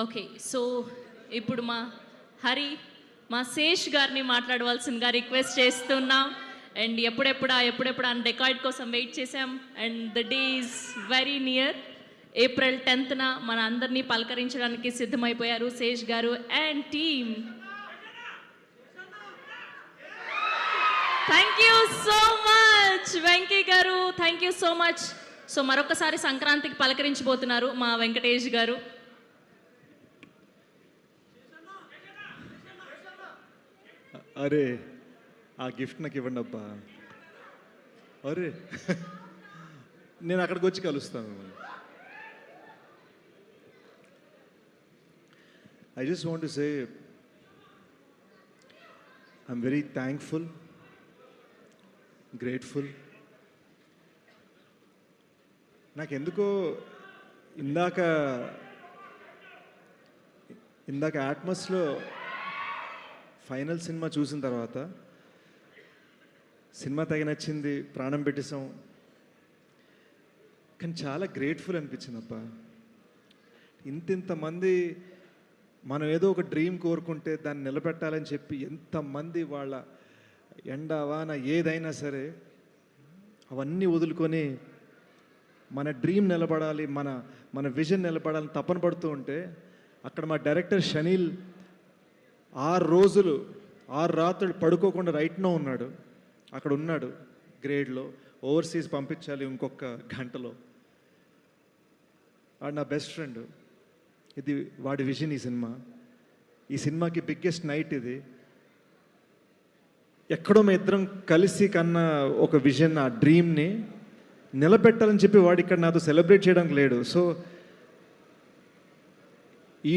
Okay. So, ఇప్పుడు మా హరి, మా శేష్ గారిని మాట్లాడవలసిందిగా రిక్వెస్ట్ చేస్తున్నాం. అండ్ ఎప్పుడెప్పుడా అని రికార్డ్ కోసం వెయిట్ చేసాం. And the day is very near. April 10న మన అందరినీ పలకరించడానికి సిద్ధమైపోయారు Sesh garu and team. Thank you so much Venky garu, thank you so much. So మరొకసారి సంక్రాంతికి పలకరించబోతున్నారు మా వెంకటేష్ గారు. అరే ఆ గిఫ్ట్ నాకు ఇవ్వండి అబ్బా. అరే నేను అక్కడికి వచ్చి కలుస్తాను మిమ్మల్ని. I just want to say I'm very thankful, grateful. నాకెందుకో ఇందాక ఆట్మస్లో ఫైనల్ సినిమా చూసిన తర్వాత సినిమా తెగ నచ్చింది, ప్రాణం పెట్టేసాం. కానీ చాలా గ్రేట్ఫుల్ అనిపించింది అబ్బా. ఇంతమంది మనం ఏదో ఒక డ్రీమ్ కోరుకుంటే దాన్ని నిలబెట్టాలని చెప్పి ఎంతమంది వాళ్ళ ఎండ వాన ఏదైనా సరే అవన్నీ వదులుకొని మన డ్రీమ్ నిలబడాలి, మన విజన్ నిలబడాలని తపన పడుతూ ఉంటే అక్కడ మా డైరెక్టర్ షనీల్ 6 రాత్రులు పడుకోకుండా రైట్నో ఉన్నాడు. అక్కడ ఉన్నాడు గ్రేడ్లో. ఓవర్సీస్ పంపించాలి ఇంకొక గంటలో. వాడు నా బెస్ట్ ఫ్రెండ్. ఇది వాడి విజన్. ఈ సినిమాకి బిగ్గెస్ట్ నైట్ ఇది. ఎక్కడో మేము ఇద్దరం కలిసి కన్న ఒక విజన్, ఆ డ్రీమ్ని నిలబెట్టాలని చెప్పి వాడు ఇక్కడ నాతో సెలబ్రేట్ చేయడానికి లేడు. సో ఈ